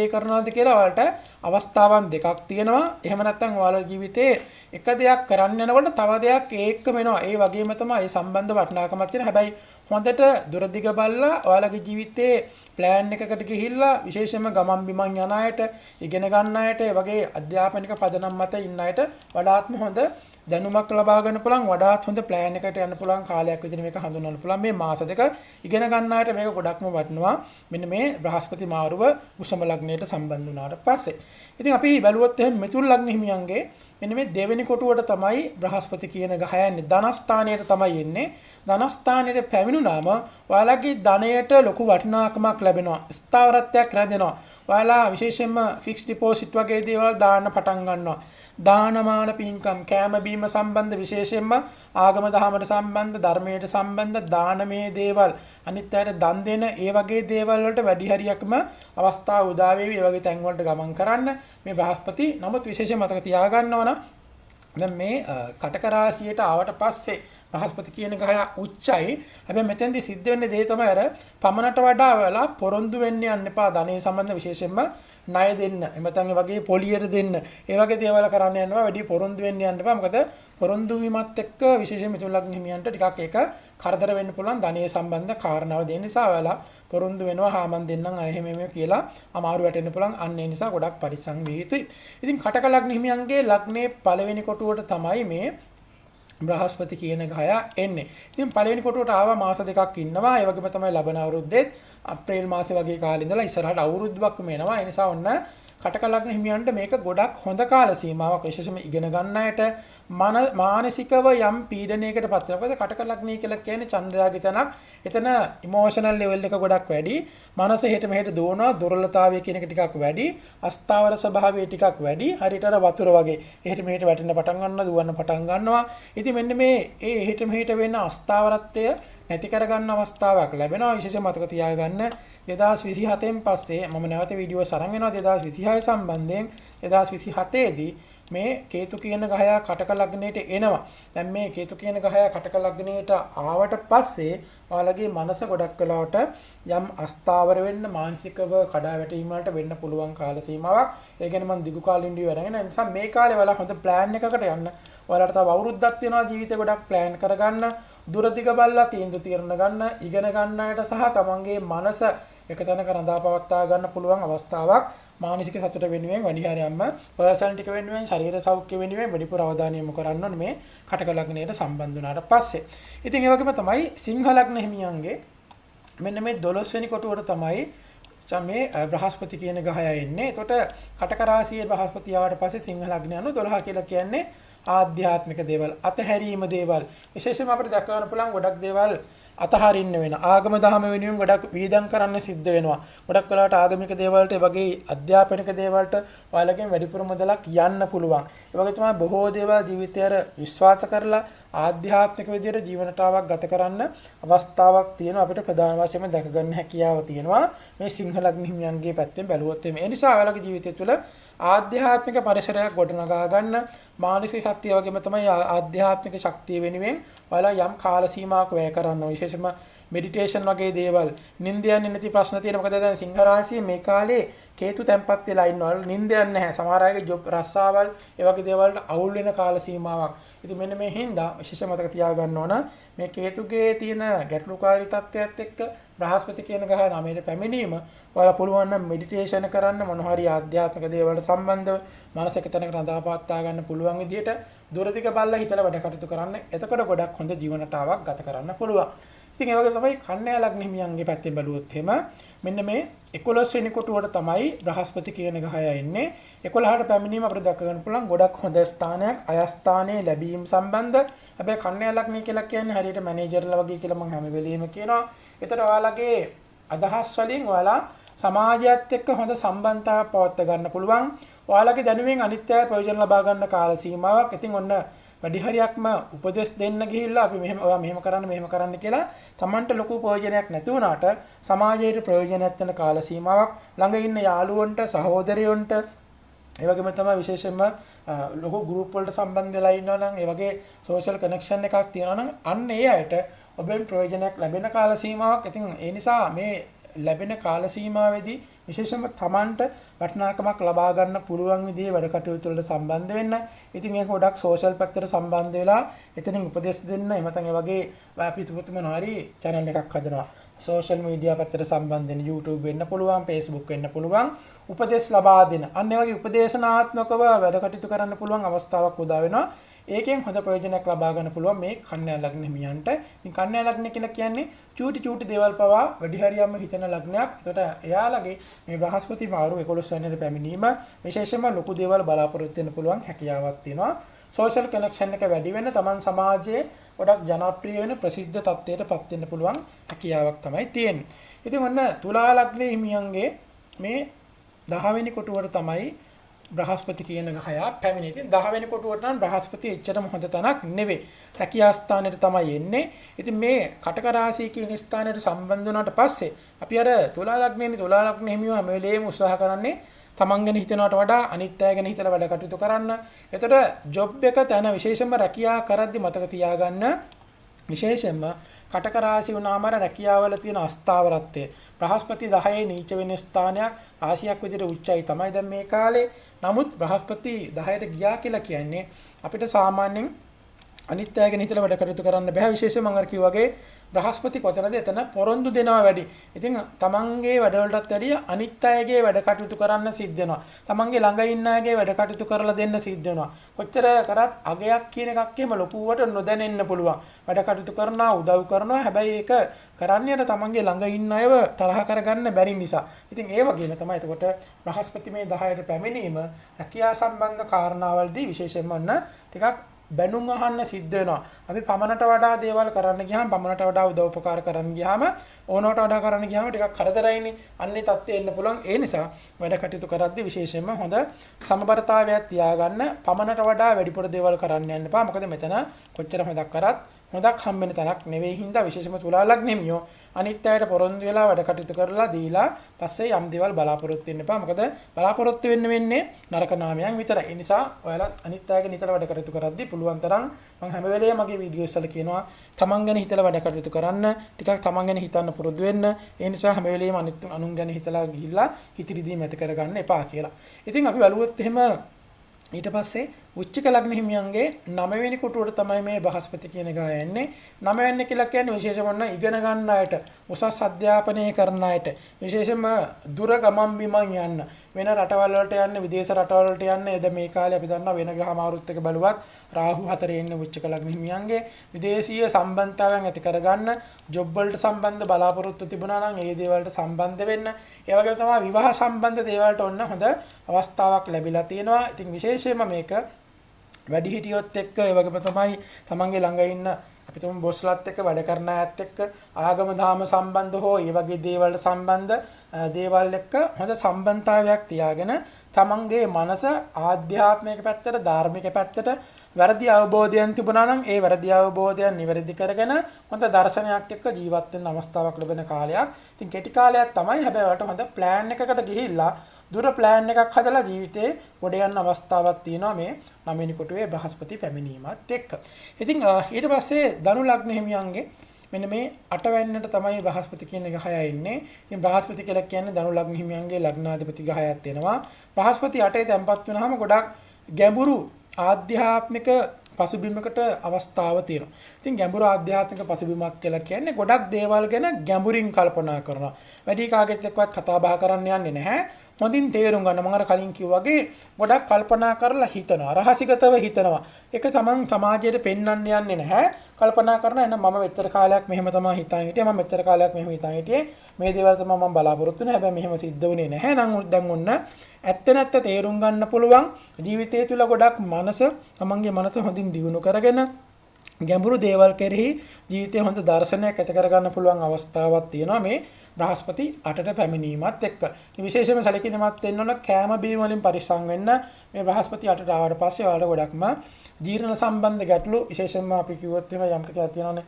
කරනවාද කියලා ඔයාලට අවස්ථාවන් දෙකක් තියෙනවා. එහෙම නැත්නම් ඔයාලගේ ජීවිතේ එක දෙයක් කරන්න යනකොට තව දෙයක් ඒකම එනවා. ඒ වගේම තමයි මේ සම්බන්ධ වටිනාකමක් තියෙන. හැබැයි හොඳට දුරදිග බලලා ඔයාලගේ ජීවිතේ ප්ලෑන් එකකට ගිහිල්ලා විශේෂයෙන්ම ගමන් බිමන් යන අයට, ඉගෙන ගන්න අයට, ඒ වගේ අධ්‍යාපනික පදනම් මත ඉන්න අයට වඩාත්ම හොඳ දැනුමක් ලබා ගන්න පුළුවන්, වඩාත් හොඳ ප්ලෑන් එකකට යන්න පුළුවන් කාලයක් විදිහට මේක හඳුන්වන්න පුළුවන්. මේ මාස දෙක ඉගෙන ගන්න අයට මේක ගොඩක්ම වටිනවා. මෙන්න මේ බ්‍රහස්පති මාරුව වෘෂභ ලග්නයට සම්බන්ධ වුණාට පස්සේ. ඉතින් අපි බැලුවොත් එහෙනම් මිථුන ලග්න හිමියන්ගේ මෙන්න මේ දෙවෙනි කොටුවට තමයි බ්‍රහස්පති කියන ගහය එන්නේ. ධනස්ථානයට තමයි එන්නේ. ධනස්ථානයට පැමිණුනාම ඔයාලගේ ධනයට ලොකු වටිනාකමක් ලැබෙනවා. ස්ථාවරත්වයක් රැඳෙනවා. ඔයාලා විශේෂයෙන්ම ෆික්ස් ඩිපොසිට් වගේ දේවල් දාන්න පටන් ගන්නවා. දානමාන පින්කම්, කෑම බීම සම්බන්ධ විශේෂයෙන්ම ආගම දහමට සම්බන්ධ, ධර්මයට සම්බන්ධ දානමය දේවල්, අනිත් අයට දන් දෙන ඒ වගේ දේවල් වලට වැඩි හරියක්ම අවස්ථාව උදා වෙවි. ඒ වගේ තැන් වලට ගමන් කරන්න මේ බ්‍රහස්පති. නමුත් විශේෂයෙන් මතක තියාගන්න ඕන දැන් මේ කටක රාශියට ආවට පස්සේ බ්‍රහස්පති කියන ගහය උච්චයි. හැබැයි මෙතෙන්දී සිද්ධ වෙන්නේ දේ තමයි අර පමණට වඩා වෙලා පොරොන්දු වෙන්න යන්න එපා. ධනෙ සම්බන්ධ විශේෂයෙන්ම ණය දෙන්න. එහෙම නැත්නම් ඒ වගේ පොලියට දෙන්න. ඒ වගේ දේවල් කරන්න යනවා වැඩි පොරොන්දු වෙන්න යන්න එපා. මොකද පොරොන්දු වීමත් එක්ක විශේෂයෙන් මිථුන ලග්න හිමියන්ට ටිකක් ඒක කරදර වෙන්න පුළුවන් ධනිය සම්බන්ධ කාරණාව දෙන්න නිසා ඔයාලා පොරොන්දු වෙනවා හා මන් දෙන්නම් අර එහෙම කියලා අමාරු වැටෙන්න පුළුවන්. අන්න ඒ නිසා ගොඩක් පරිස්සම් විය යුතුයි. ඉතින් කටක ලග්න හිමියන්ගේ ලග්නේ පළවෙනි කොටුවට තමයි මේ බ්‍රහස්පති කියන ගහයා එන්නේ. ඉතින් පළවෙනි කොටුවට ආවා මාස දෙකක් ඉන්නවා. ඒ වගේම තමයි ලබන අවුරුද්දේත් අප්‍රේල් මාසේ වගේ කාලේ ඉඳලා ඉස්සරහට අවුරුද්දක්ම එනවා. ඒ නිසා ඔන්න කටක ලග්න හිමියන්ට මේක ගොඩක් හොඳ කාල සීමාවක්. විශේෂයෙන්ම ඉගෙන ගන්න අයට මානසිකව යම් පීඩනයකට පත් වෙනවා. මොකද කටක ලග්නය කියලා කියන්නේ චන්ද්‍රයාගේ තැනක්. එතන ඉමෝෂනල් ලෙවල් එක ගොඩක් වැඩි. මනස හෙට මෙහෙට දුවනවා. දුර්වලතාවය කියන එක ටිකක් වැඩි. අස්ථාවර ස්වභාවය ටිකක් වැඩි. හරියට අර වතුර වගේ එහෙට මෙහෙට වැටෙන්න පටන් ගන්නවා, දුවන්න පටන් ගන්නවා. ඉතින් මෙන්න මේ එහෙට මෙහෙට වෙන අස්ථාවරත්වය නැති කරගන්න අවස්ථාවක් ලැබෙනවා. විශේෂයෙන් මතක තියාගන්න 2027න් පස්සේ මම නැවත වීඩියෝ සරන් වෙනවා 2026 සම්බන්ධයෙන් 2027 දී මේ කේතු කියන ගහයා කටක ලග්නයට එනවා. දැන් මේ කේතු කියන ගහයා කටක ලග්නයට ආවට පස්සේ ඔයාලගේ මනස ගොඩක් වෙලාවට යම් අස්ථාවර වෙන්න මානසිකව කඩා වැටීම් වලට වෙන්න පුළුවන් කාල සීමාවක්. ඒ කියන්නේ මම දිගු කාලින් ඩියු අරගෙන නිසා මේ කාලේ ඔයාලා හොඳ ප්ලෑන් එකකට යන්න. ඔයාලට තව අවුරුද්දක් තියෙනවා ජීවිතේ ගොඩක් ප්ලෑන් කරගන්න. දුරදිග බලලා තීන්දුව తీරන ගන්න, ඉගෙන ගන්න අයට සහ තමන්ගේ මනස එක තැනක රඳා පවත්වා ගන්න පුළුවන් අවස්ථාවක්. මානසික සතුට වෙනුවෙන් වැඩි හරියම්ම පර්සනල් ටික වෙනුවෙන් ශරීර සෞඛ්‍ය වෙනුවෙන් වැඩිපුර අවධානය යොමු කරන්න ඕනේ මේ කටක ලග්නයට සම්බන්ධ වුණාට පස්සේ. ඉතින් ඒ වගේම තමයි සිංහ ලග්න හිමියන්ගේ මෙන්න මේ 12 වෙනි කොටුවට තමයි මේ බ්‍රහස්පති කියන ගහයා එන්නේ. එතකොට කටක රාශියේ බ්‍රහස්පති ආවට පස්සේ සිංහ ලග්නය අනුව 12 කියලා කියන්නේ ආධ්‍යාත්මික දේවල්, අතහැරීම දේවල්. විශේෂයෙන්ම අපිට දක්වන්න පුළුවන් ගොඩක් දේවල් අතහරින්න වෙන. ආගම දහම වෙනුවෙන් ගොඩක් වීදම් කරන්න සිද්ධ වෙනවා. ගොඩක් වෙලාවට ආගමික දේවල්ට ඒ වගේ අධ්‍යාපනික දේවල්ට ඔයාලගෙන් වැඩිපුර මුදලක් යන්න පුළුවන්. ඒ වගේ තමයි බොහෝ දේවල් ජීවිතයට විශ්වාස කරලා ආධ්‍යාත්මික විදියට ජීවනතාවක් ගත කරන්න අවස්ථාවක් තියෙනවා. අපිට ප්‍රධාන වශයෙන්ම දැක ගන්න හැකියාව තියෙනවා මේ සිංහ ලග්න හිමියන්ගේ පැත්තෙන් බැලුවොත් එimhe. ඒ නිසා ඔයාලගේ ජීවිතය තුළ ආධ්‍යාත්මික පරිසරයක් ගොඩනගා ගන්න මානසික ශක්තිය වගේම තමයි ආධ්‍යාත්මික ශක්තිය වෙනුවෙන් ඔයාලා යම් කාල සීමාවක් වැය කරන්න ඕනේ. විශේෂයෙන්ම මෙඩිටේෂන් වගේ දේවල්, නිින්ද යන්නේ නැති ප්‍රශ්න තියෙන. මොකද දැන් සිංහ රාශියේ මේ කාලේ කේතු තැම්පත් වෙලා ඉන්නවා. නිින්ද යන්නේ නැහැ. සමහර අයගේ ජොබ් රස්සාවල් ඒ වගේ දේවල්ට අවුල් වෙන කාල සීමාවක්. ඉතින් මෙන්න මේ හින්දා විශේෂ මතක තියාගන්න ඕන මේ කේතුගේ තියෙන ගැටලුකාරී තත්ත්වයක් එක්ක බ්‍රහස්පති කියන ගහ නමයට පැමිණීම ඔයාලා පුළුවන් නම් මෙඩිටේෂන් කරන්න, මොන හරි ආධ්‍යාත්මික දේවල්ට සම්බන්ධව මනස එක තැනක රඳාපවත්වා ගන්න පුළුවන් විදියට දුරදිග බලලා හිතලා වැඩ කටයුතු කරන්න. එතකොට ගොඩක් හොඳ ජීවන රටාවක් ගත කරන්න පුළුවන්. ඉතින් ඒ වගේ තමයි කන්‍යා ලග්න හිමියන්ගේ පැත්තෙන් බැලුවොත් එහෙම මෙන්න මේ 11 වෙනි කොටුවට තමයි බ්‍රහස්පති කියන ගහයා එන්නේ. 11ට පැමිණීම අපිට දක්ව ගන්න පුළුවන් ගොඩක් හොඳ ස්ථානයක්, අයස්ථානයේ ලැබීම සම්බන්ධ. හැබැයි කන්‍යා ලග්නය කියලා කියන්නේ හරියට මැනේජර්ලා වගේ කියලා මම හැම වෙලෙම කියනවා. ඒතර ඔයාලගේ අදහස් වලින් ඔයාලා සමාජයත් එක්ක හොඳ සම්බන්ධතාවක් පවත්වා ගන්න පුළුවන්. ඔයාලගේ දැනුමින් අනිත් අය ප්‍රයෝජන ලබා ගන්න කාල සීමාවක්. ඉතින් ඔන්න වැඩි හරියක්ම උපදෙස් දෙන්න ගිහිල්ලා අපි ඔයා මෙහෙම කරන්න කියලා Tamanට ලොකු ප්‍රයෝජනයක් නැති වුණාට සමාජයට ප්‍රයෝජනයක් වෙන කාල සීමාවක්. ළඟ ඉන්න යාළුවන්ට, සහෝදරයන්ට ඒ වගේම තමයි විශේෂයෙන්ම ලොකු ගෲප් වලට සම්බන්ධ වෙලා ඉන්නවා නම් ඒ වගේ සෝෂල් කනෙක්ෂන් එකක් තියෙනවා නම් අන්න ඒ අයට ඔබෙන් ප්‍රයෝජනයක් ලැබෙන කාල සීමාවක්. ඉතින් ඒ නිසා මේ ලැබෙන කාල සීමාවේදී විශේෂයෙන්ම Tamanට වටිනාකමක් ලබා ගන්න පුළුවන් විදිහේ වැඩ කටයුතු වලට සම්බන්ධ වෙන්න. ඉතින් ඒක ගොඩක් සෝෂල් පැත්තට සම්බන්ධ වෙලා එතනින් උපදෙස් දෙන්න. එමෙතන ඒ වගේ අපි සුපුතුම හරි channel එකක් හදනවා. සෝෂල් මීඩියා පැත්තට සම්බන්ධ වෙන YouTube වෙන්න පුළුවන්, Facebook වෙන්න පුළුවන්. උපදෙස් ලබා දෙන. අන්න ඒ වගේ උපදේශනාත්මකව වැඩ කටයුතු කරන්න පුළුවන් අවස්ථාවක් උදා වෙනවා. ඒකෙන් හොඳ ප්‍රයෝජනයක් ලබා ගන්න පුළුවන් මේ කන්‍යා ලග්න හිමියන්ට. ඉතින් කන්‍යා ලග්න කියලා කියන්නේ චූටි දේවල් පවා වැඩි හරියම්ම හිතන ලග්නයක්. ඒකට එයාලගේ මේ බ්‍රහස්පති මාරු 11 වෙනිදා පැමිණීම විශේෂයෙන්ම ලොකු දේවල් බලාපොරොත්තු වෙන්න පුළුවන් හැකියාවක් තියෙනවා. සෝෂල් කනෙක්ෂන් එක වැඩි වෙන, Taman සමාජයේ ගොඩක් ජනප්‍රිය වෙන ප්‍රසිද්ධ තත්ත්වයකටපත් වෙන්න පුළුවන් හැකියාවක් තමයි තියෙන්නේ. ඉතින් ඔන්න තුලා ලග්න හිමියන්ගේ මේ 10 වෙනි කොටුවට තමයි බ්‍රහස්පති කියන ගහයා පැමිණෙන්නේ. ඉතින් 10 වෙනි කොටුවට නම් බ්‍රහස්පති එච්චරම හොඳ තැනක් නෙවෙයි. රැකියා ස්ථානෙට තමයි එන්නේ. ඉතින් මේ කටක රාශිය කියන ස්ථානෙට සම්බන්ධ වුණාට පස්සේ අපි අර තුලා ලග්න හිමියෝ හැම වෙලේම උත්සාහ කරන්නේ තමන් ගැන හිතනවට වඩා අනිත් අය ගැන හිතලා වැඩ කටයුතු කරන්න. එතකොට ජොබ් එක තැන විශේෂයෙන්ම රැකියා කරද්දි මතක තියාගන්න විශේෂයෙන්ම කටක රාශි වුණාම රැකියාවල තියෙන අස්ථාවරත්වය බ්‍රහස්පති 10 නීච වෙන ස්ථානයක් රාශියක් විදිහට උච්චයි තමයි දැන් මේ කාලේ. නමුත් බ්‍රහස්පති 10ට ගියා කියලා කියන්නේ අපිට සාමාන්‍යයෙන් අනිත් අයගෙන හිතලා වැඩ කටයුතු කරන්න බෑ. විශේෂයෙන් මම අර කිව්වා වගේ බ්‍රහස්පති කොතනද එතන පොරොන්දු දෙනවා වැඩි. ඉතින් තමන්ගේ වැඩවලටත් වැඩිය අනිත් අයගේ වැඩ කටයුතු කරන්න සිද්ධ වෙනවා. තමන්ගේ ළඟ ඉන්න අයගේ වැඩ කටයුතු කරලා දෙන්න සිද්ධ වෙනවා. කොච්චර කරත් අගයක් කියන එකක් එහෙම ලොකුවට නොදැනෙන්න පුළුවන්. වැඩ කටයුතු කරනවා උදව් කරනවා. හැබැයි ඒක කරන්නේ අර තමන්ගේ ළඟ ඉන්න අයව තරහ කරගන්න බැරි නිසා. ඉතින් ඒ වගේම තමයි එතකොට බ්‍රහස්පති මේ 10ට පැමිණීම රැකියා සම්බන්ධ කාරණාවලදී විශේෂයෙන්ම ඔන්න ටිකක් බැනුම් අහන්න සිද්ධ වෙනවා. අපි පමණට වඩා දේවල් කරන්න ගියාම පමණට වඩා උදව් උපකාර කරන්න ගියාම ඕනවට වඩා කරන්න ගියාම ටිකක් කරදරයිනේ. අන්නේ තත්ත්වෙ එන්න පුළුවන්. ඒ නිසා වැඩ කටයුතු කරද්දී විශේෂයෙන්ම හොඳ සමබරතාවයක් තියාගන්න පමණට වඩා වැඩිපුර දේවල් කරන්න යන්න එපා. මොකද මෙතන කොච්චර හොදක් කරත් හොදක් හම්බෙන තැනක් නෙවෙයි හින්දා විශේෂම තුලා ලග්නෙමියෝ අනිත් අයට පොරොන්දු වෙලා වැඩ කටයුතු කරලා දීලා පස්සේ යම් දේවල් බලාපොරොත්තු වෙන්න එපා. මොකද බලාපොරොත්තු වෙන්නේ නරක නාමයන් විතරයි. ඒ නිසා ඔයාලා අනිත් අයගේ නිතර වැඩ කටයුතු කරද්දී පුළුවන් තරම් මම හැම වෙලේම මගේ වීඩියෝස් වල කියනවා තමන් ගැන හිතලා වැඩ කටයුතු කරන්න. ටිකක් තමන් ගැන හිතන්න පුරුදු වෙන්න. ඒ නිසා හැම වෙලේම අනුන් ගැන හිතලා ගිහිල්ලා හිතිරිදීම ඇති කරගන්න එපා කියලා. ඉතින් අපි බලුවොත් එහෙම ඊට පස්සේ උච්චක ලග්න හිමියන්ගේ 9 වෙනි කොටුවට තමයි මේ බ්‍රහස්පති කියන ගාය එන්නේ. 9 වෙනි කියලා කියන්නේ විශේෂම වන්න ඉගෙන ගන්න අයට, උසස් අධ්‍යාපනය කරන අයට, විශේෂම දුර ගමන් බිමන් යන්න, වෙන රටවල් වලට යන්න, විදේශ රටවල් වලට යන්න. එද මේ කාලේ අපි දන්නවා වෙන ග්‍රහ මාරුත් එක බලුවත් රාහු 4 එන්නේ උච්චක ලග්න හිමියන්ගේ විදේශීය සම්බන්ධතාවයන් ඇති කරගන්න, ජොබ් වලට සම්බන්ධ බලාපොරොත්තු තිබුණා නම් ඒ දේවල්ට සම්බන්ධ වෙන්න. ඒ වගේම තමයි විවාහ සම්බන්ධ දේවල්ට ඔන්න හොඳ අවස්ථාවක් ලැබිලා තියෙනවා. ඉතින් විශේෂයෙන්ම මේක වැඩි හිටියොත් එක්ක ඒ වගේම තමයි තමන්ගේ ළඟ ඉන්න අපි තුමු බොස්ලත් එක්ක වැඩ කරන අයත් එක්ක ආගම දාම සම්බන්ධ හෝ ඒ වගේ දේවල්ට සම්බන්ධ දේවල් එක්ක හොඳ සම්බන්ධතාවයක් තියාගෙන තමන්ගේ මනස ආධ්‍යාත්මික පැත්තට ධාර්මික පැත්තට වැරදි අවබෝධයන් තිබුණා නම් ඒ වැරදි අවබෝධයන් නිවැරදි කරගෙන හොඳ දර්ශනයක් එක්ක ජීවත් වෙන්න අවස්ථාවක් ලැබෙන කාලයක්. ඉතින් කෙටි කාලයක් තමයි. හැබැයි ඔයාලට හොඳ ප්ලෑන් එකකට ගිහිල්ලා දුර ප්ලෑන් එකක් හදලා ජීවිතේ ගොඩ යන්න අවස්ථාවක් තියෙනවා මේ 9 වෙනි කොටුවේ බ්‍රහස්පති පැමිණීමත් එක්ක. ඉතින් ඊට පස්සේ ධනු ලග්න හිමියන්ගේ මෙන්න මේ 8 වෙනිට තමයි බ්‍රහස්පති කියන ග්‍රහය ඉන්නේ. ඉතින් බ්‍රහස්පති කියලා කියන්නේ ධනු ලග්න හිමියන්ගේ ලග්නාධිපති ග්‍රහයක් වෙනවා. බ්‍රහස්පති 8 තැන්පත් වෙනාම ගොඩක් ගැඹුරු ආධ්‍යාත්මික පසුබිමකට අවස්ථාව තියෙනවා. ඉතින් ගැඹුරු ආධ්‍යාත්මික පසුබිමක් කියලා කියන්නේ ගොඩක් දේවල් ගැන ගැඹුරින් කල්පනා කරනවා. වැඩි කාගෙත් එක්කවත් කතා බහ කරන්න යන්නේ නැහැ. හොඳින් තේරුම් ගන්න. මම අර කලින් කිව්වා වගේ ගොඩක් කල්පනා කරලා හිතනවා. රහසිගතව හිතනවා. ඒක තමන් සමාජයට පෙන්වන්න යන්නේ නැහැ. කල්පනා කරන එන මම මෙච්චර කාලයක් මෙහෙම තමයි හිතන් හිටියේ. මම මෙච්චර කාලයක් මෙහෙම හිතන් හිටියේ. මේ දේවල් තමයි මම බලාපොරොත්තු වෙන්නේ. හැබැයි මෙහෙම සිද්ධ වුණේ නැහැ. නම් දැන් ඔන්න ඇත්ත නැත්ත තේරුම් ගන්න පුළුවන්. ජීවිතය තුළ ගොඩක් තමන්ගේ මනස හොඳින් දියුණු කරගෙන ගැඹුරු දේවල් කෙරෙහි ජීවිතේ හොඳ දර්ශනයක් ඇති කරගන්න පුළුවන් අවස්ථාවක් තියෙනවා මේ බ්‍රහස්පති 8ට පැමිණීමත් එක්ක. විශේෂයෙන්ම සැලකිලිමත් වෙන්න ඕන කෑම බීම වලින් පරිස්සම් වෙන්න. මේ බ්‍රහස්පති 8ට ආවට පස්සේ ඔයාලට ගොඩක්ම ජීර්ණ සම්බන්ධ ගැටලු විශේෂයෙන්ම අපි කිව්වොත් එහෙම යම් කිසි තියෙනවානේ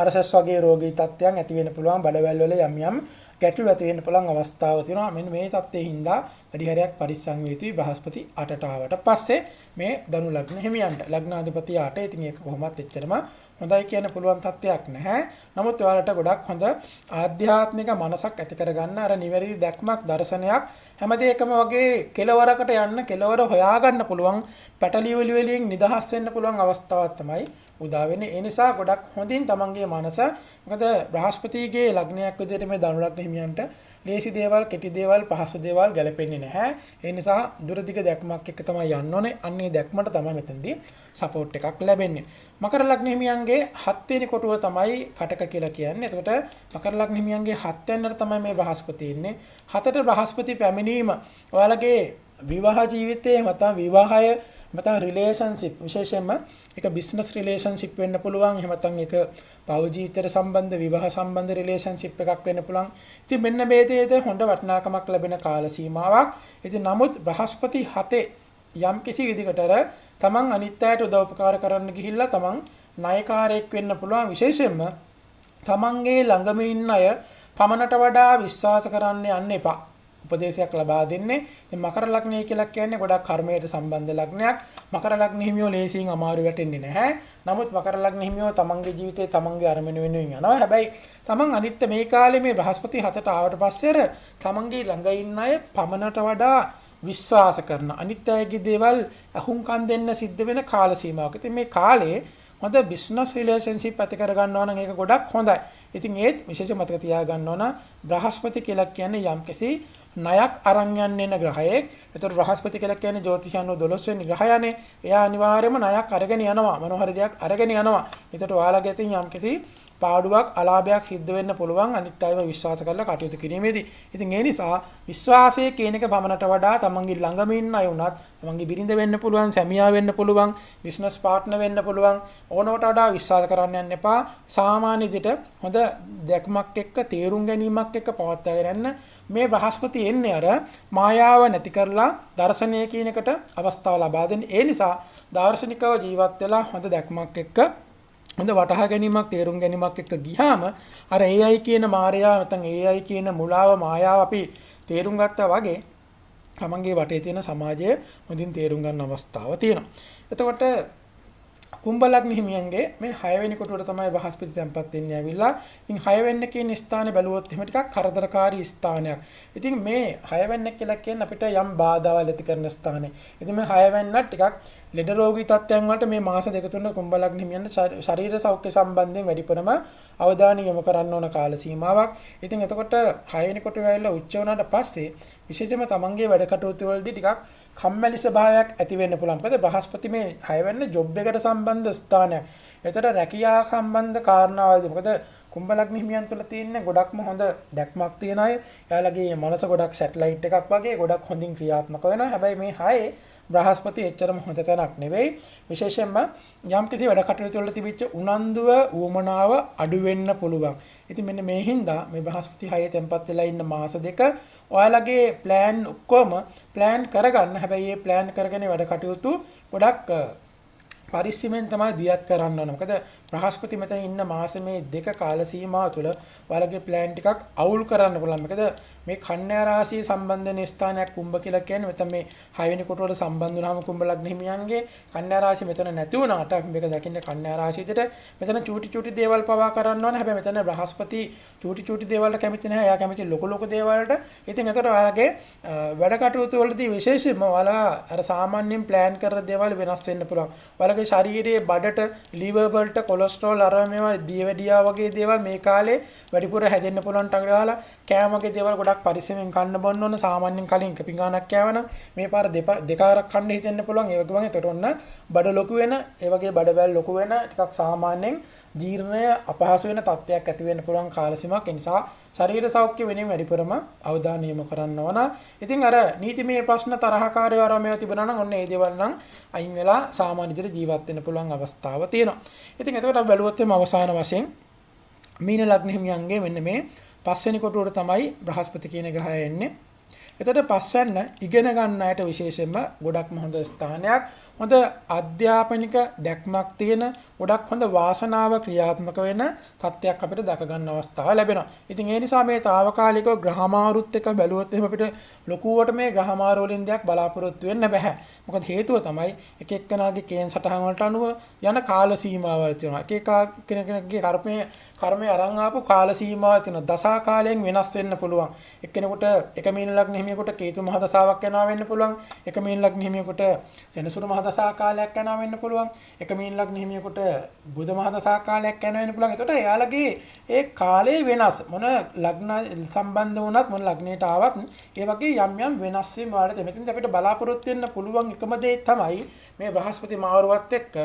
RSS වගේ රෝගී තත්ත්වයන් ඇති වෙන්න පුළුවන්. බඩවැල් වල යම් ගැටලු ඇති වෙන්න පුළුවන් අවස්ථාව තියෙනවා. මෙන්න මේ තත්ත්වයේ හින්දා වැඩි හරියක් පරිස්සම් වෙ යුතුයි බ්‍රහස්පති 8ට ආවට පස්සේ මේ ධනු ලග්න හිමියන්ට. ලග්නාධිපති 8. ඉතින් ඒක කොහොමත් එච්චරම හොඳයි කියන්න පුළුවන් තත්ත්වයක් නැහැ. නමුත් ඔයාලට ගොඩක් හොඳ ආධ්‍යාත්මික මනසක් ඇති කරගන්න අර නිවැරදි දැක්මක් දර්ශනයක් හැමදේකම වගේ කෙලවරකට යන්න කෙලවර හොයාගන්න පුළුවන් පැටලිවලි වලින් නිදහස් වෙන්න පුළුවන් අවස්ථාවක් තමයි උදා වෙන්නේ. ඒ නිසා ගොඩක් හොඳින් තමන්ගේ මනස මොකද බ්‍රහස්පතිගේ ලග්නයක් විදිහට මේ ධනු ලග්න හිමියන්ට ලේසි දේවල්, කෙටි දේවල්, පහසු දේවල් ගැලපෙන්නේ නැහැ. ඒ නිසා දුරදිග දැක්මක් එක්ක තමයි යන්න ඕනේ. අන්නේ දැක්මට තමයි මෙතනදී සපෝට් එකක් ලැබෙන්නේ. මකර ලග්න හිමියන්ගේ 7 වෙනි කොටුව තමයි කටක කියලා කියන්නේ. එතකොට මකර ලග්න හිමියන්ගේ 7 වෙනිට තමයි මේ බ්‍රහස්පති ඉන්නේ. 7ට බ්‍රහස්පති පැමිණීම ඔයාලගේ විවාහ ජීවිතයේ නැත්නම් විවාහය නැත්නම් රිලේෂන්ෂිප් විශේෂයෙන්ම ඒක බිස්නස් රිලේෂන්ෂිප් වෙන්න පුළුවන්. එහෙම නැත්නම් ඒක පෞ ජීවිතයට සම්බන්ධ විවාහ සම්බන්ධ රිලේෂන්ෂිප් එකක් වෙන්න පුළුවන්. ඉතින් මෙන්න මේ දෙයට හොඳ වටිනාකමක් ලැබෙන කාල සීමාවක්. ඉතින් නමුත් බ්‍රහස්පති 7 යම් කිසි විදිහකට තමන් අනිත් අයට උදව් උපකාර කරන්න ගිහිල්ලා තමන් ණයකාරයෙක් වෙන්න පුළුවන්. විශේෂයෙන්ම තමන්ගේ ළඟම ඉන්න අය පමණට වඩා විශ්වාස කරන්න යන්න එපා. උපදේශයක් ලබා දෙන්නේ. ඉතින් මකර ලග්නය කියලා කියන්නේ ගොඩක් කර්මයට සම්බන්ධ ලග්නයක්. මකර ලග්න හිමියෝ ලේසියෙන් අමාරු වැටෙන්නේ නැහැ. නමුත් මකර ලග්න හිමියෝ තමන්ගේ ජීවිතේ තමන්ගේ අරමුණ වෙනුවෙන් යනවා. හැබැයි තමන් අනිත් මේ කාලේ මේ බ්‍රහස්පති 7ට ආවට පස්සේ අර තමන්ගේ ළඟ ඉන්න අය පමණට වඩා විශ්වාස කරන අනිත් අයගේ දේවල් අහුම්කම් දෙන්න සිද්ධ වෙන කාල සීමාවක. ඉතින් මේ කාලේ හොඳ බිස්නස් රිලේෂන්ෂිප් ඇති කර ගන්නවා නම් ඒක ගොඩක් හොඳයි. ඉතින් ඒත් විශේෂ මතක තියාගන්න ඕන බ්‍රහස්පති කියලා කියන්නේ යම්කිසි ණයක් අරන් යන්න ග්‍රහයෙක්. ඒතර බ්‍රහස්පති කියලා කියන්නේ ජ්‍යොතිෂයන්ව 12 වෙනි ග්‍රහයනේ. එයා අනිවාර්යයෙන්ම ණයක් අරගෙන යනවා. මොන හරි දෙයක් අරගෙන යනවා. ඒතර ඔයාලගේ අතින් යම්කිසි පාඩුවක් අලාභයක් සිද්ධ වෙන්න පුළුවන් අනිත් අයව විශ්වාස කරලා කටයුතු කිරීමේදී. ඉතින් ඒ නිසා විශ්වාසය කියන එක පමණට වඩා තමන්ගේ ළඟම ඉන්න අය උනත් තමන්ගේ බිරිඳ වෙන්න පුළුවන්, සැමියා වෙන්න පුළුවන්, බිස්නස් පාර්ට්නර් වෙන්න පුළුවන්. ඕනවට වඩා විශ්වාස කරන්න යන්න එපා. සාමාන්‍ය විදිහට හොඳ දැක්මක් එක්ක තේරුම් ගැනීමක් එක්ක පවත්වාගෙන යන්න මේ බ්‍රහස්පති එන්නේ අර මායාව නැති කරලා දර්ශනය කියන එකට අවස්ථාව ලබා දෙන්නේ. ඒ නිසා දාර්ශනිකව ජීවත් වෙලා හොඳ දැක්මක් එක්ක හොඳ වටහා ගැනීමක් තේරුම් ගැනීමක් එක්ක ගියාම අර AI කියන මායාව නැත්නම් AI කියන මුලාව මායාව අපි තේරුම් ගත්තා වගේ තමන්ගේ වටේ තියෙන සමාජය හොඳින් තේරුම් ගන්න අවස්ථාව තියෙනවා. එතකොට කුම්භ ලග්න හිමියන්ගේ මේ 6 වෙනි කොටුවට තමයි බ්‍රහස්පති තැන්පත් වෙන්නේ ඇවිල්ලා. ඉතින් 6 වෙන්න කියන ස්ථානේ බැලුවොත් එහෙම ටිකක් කරදරකාරී ස්ථානයක්. ඉතින් මේ 6 වෙන්න කියලා කියන්නේ අපිට යම් බාධාවල් ඇති කරන ස්ථානේ. ඉතින් මේ 6 වෙන්නත් ටිකක් ලෙඩ රෝගී තත්ත්වයන් වලට මේ මාස දෙක තුන කුම්භ ලග්න හිමියන්ට ශරීර සෞඛ්‍ය සම්බන්ධයෙන් වැඩිපුරම අවධානය යොමු කරන්න ඕන කාල සීමාවක්. ඉතින් එතකොට 6 වෙනි කොටුව ඇවිල්ලා උච්ච වුණාට පස්සේ විශේෂයෙන්ම තමන්ගේ වැඩ කටයුතු වලදී ටිකක් කම්මැලි ස්වභාවයක් ඇති වෙන්න පුළුවන්. මොකද බ්‍රහස්පති මේ 6 වෙන්න ජොබ් එකට සම්බන්ධ ස්ථානයක්. ඒතර රැකියා සම්බන්ධ කාරණාවල්දී මොකද කුම්භ ලග්න හිමියන් තුළ තියෙන ගොඩක්ම හොඳ දැක්මක් තියෙන අය. එයාලගේ මනස ගොඩක් සැටලයිට් එකක් වගේ ගොඩක් හොඳින් ක්‍රියාත්මක වෙනවා. හැබැයි මේ 6 බ්‍රහස්පති එච්චරම හොඳ තැනක් නෙවෙයි. විශේෂයෙන්ම යම්කිසි වැඩ කටයුතු වල තිබිච්ච උනන්දුව උවමනාව අඩු වෙන්න පුළුවන්. ඉතින් මෙන්න මේ හින්දා මේ බ්‍රහස්පති 6 තැන්පත් වෙලා ඉන්න මාස දෙක ඔයාලගේ ප්ලෑන් ඔක්කොම ප්ලෑන් කරගන්න. හැබැයි මේ ප්ලෑන් කරගෙන වැඩ කටයුතු ගොඩක් පරිස්සමෙන් තමයි දියත් කරන්න ඕන. මොකද බ්‍රහස්පති මෙතන ඉන්න මාස මේ දෙක කාල සීමාව තුළ ඔයාලගේ ප්ලෑන් ටිකක් අවුල් කරන්න පුළුවන්. මොකද මේ කන්‍යා රාශිය සම්බන්ධ වෙන ස්ථානයක් කුම්භ කියලා කියන්නේ මෙතන මේ 6 වෙනි කොටුවට සම්බන්ධ වුණාම කුම්භ ලග්න හිමියන්ගේ කන්‍යා රාශිය මෙතන නැති වුණාට අපි මේක දකින්නේ කන්‍යා රාශියට මෙතන චූටි දේවල් පවා කරන්න ඕන. හැබැයි මෙතන බ්‍රහස්පති චූටි දේවල් වලට කැමති නැහැ. එයා කැමති ලොකු දේවල් වලට. ඉතින් ඒතර ඔයාලගේ වැඩ කටයුතු වලදී විශේෂයෙන්ම ඔයාලා අර සාමාන්‍යයෙන් ප්ලෑන් කරන දේවල් වෙනස් වෙන්න පුළුවන්. ඔයාලගේ ශරීරයේ බඩට liver වලට කොලෙස්ටරෝල් අර මේවා දියවැඩියා වගේ දේවල් මේ කාලේ වැඩිපුර හැදෙන්න පුළුවන් ටගාලා කෑම වගේ දේවල් ගොඩක් පරිස්සමෙන් කන්න බොන්න ඕන. සාමාන්‍යයෙන් කලින් එක පිඟානක් කෑවනම් මේ පාර දෙකවරක් කන්න හිතෙන්න පුළුවන්. ඒ වගේම එතකොට ඔන්න බඩ ලොකු වෙන, ඒ වගේ බඩවැල් ලොකු වෙන ටිකක් සාමාන්‍යයෙන් ජීර්ණය අපහසු වෙන තත්ත්වයක් ඇති වෙන්න පුළුවන් කාල සීමාවක්. ඒ නිසා ශරීර සෞඛ්‍ය වෙනින් වැඩිපුරම අවධානය යොමු කරන්න ඕන. ඉතින් අර නීතිමය ප්‍රශ්න තරහකාරී ආරම්භය තිබුණා නම් ඔන්න ඒ දේවල් නම් අයින් වෙලා සාමාන්‍ය විදිහට ජීවත් වෙන්න පුළුවන් අවස්ථාව තියෙනවා. ඉතින් එතකොට අපි බැලුවොත් එම අවසාන වශයෙන් මීන ලග්න හිමියන්ගේ මෙන්න මේ 5 වෙනි කොටුවට තමයි බ්‍රහස්පති කියන ග්‍රහය එන්නේ. එතකොට 5 වෙනි ඉගෙන ගන්න අයට විශේෂයෙන්ම ගොඩක්ම හොඳ ස්ථානයක්. හොඳ අධ්‍යාපනික දැක්මක් තියෙන ගොඩක් හොඳ වාසනාව ක්‍රියාත්මක වෙන තත්ත්වයක් අපිට දැක ගන්න අවස්ථාව ලැබෙනවා. ඉතින් ඒ නිසා මේ తాවකාලිකව ග්‍රහමාරුත් එක්ක බැලුවොත් එහෙම අපිට ලොකුවට මේ ග්‍රහමාරු වලින් දෙයක් බලාපොරොත්තු වෙන්න බෑ. මොකද හේතුව තමයි එක එක්කෙනාගේ කේන් සටහන් වලට අනුව යන කාල සීමාවල් තියෙනවා. එක කෙනෙකුගේ කර්මයේ අරන් ආපු කාල සීමාවල් තියෙනවා. දසා කාලයෙන් වෙනස් වෙන්න පුළුවන්. එක්කෙනෙකුට එක මීන ලග්න හිමියෙකුට කේතු මහ දසාවක් යනවා වෙන්න පුළුවන්. එක මීන ලග්න හිමියෙකුට සෙනසුරු මහ දසා කාලයක් යනවා වෙන්න පුළුවන්. එක මීන ලග්න හිමියෙකුට බුධ මහ දසා කාලයක් යනවා වෙන්න පුළුවන්. එතකොට එයාලගේ ඒ කාලේ වෙනස් මොන ලග්න සම්බන්ධ වුණත් මොන ලග්නයට ආවත් ඒ වගේ යම් වෙනස් වීම වලට මෙතෙන්ද අපිට බලාපොරොත්තු වෙන්න පුළුවන් එකම දේ තමයි මේ බ්‍රහස්පති මාරුවත් එක්ක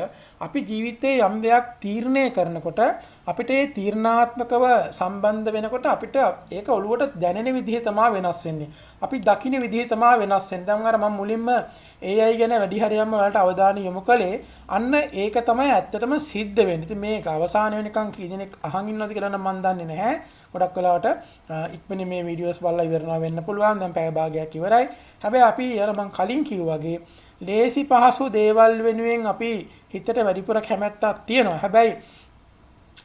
අපි ජීවිතේ යම් දෙයක් තීරණය කරනකොට අපිට ඒ තීරණාත්මකව සම්බන්ධ වෙනකොට අපිට ඒක ඔළුවට දැනෙන විදිහ තමයි වෙනස් වෙන්නේ. අපි දකින්න විදිහ තමයි වෙනස් වෙන්නේ. දැන් අර මම මුලින්ම AI ගැන වැඩි හරියක්ම වලට අවධානය යොමු කළේ අන්න ඒක තමයි ඇත්තටම සිද්ධ වෙන්නේ. ඉතින් මේක අවසාන වෙනකන් කී දෙනෙක් අහන් ඉන්නවද කියලා නම් මම දන්නේ නැහැ. ගොඩක් වෙලාවට ඉක්මනින් මේ වීඩියෝස් බලලා ඉවරනවා වෙන්න පුළුවන්. දැන් පැය භාගයක් ඉවරයි. හැබැයි අපි අර මම කලින් කිව්වා වගේ ලේසි පහසු දේවල් වෙනුවෙන් අපි හිතට වැඩිපුර කැමැත්තක් තියෙනවා. හැබැයි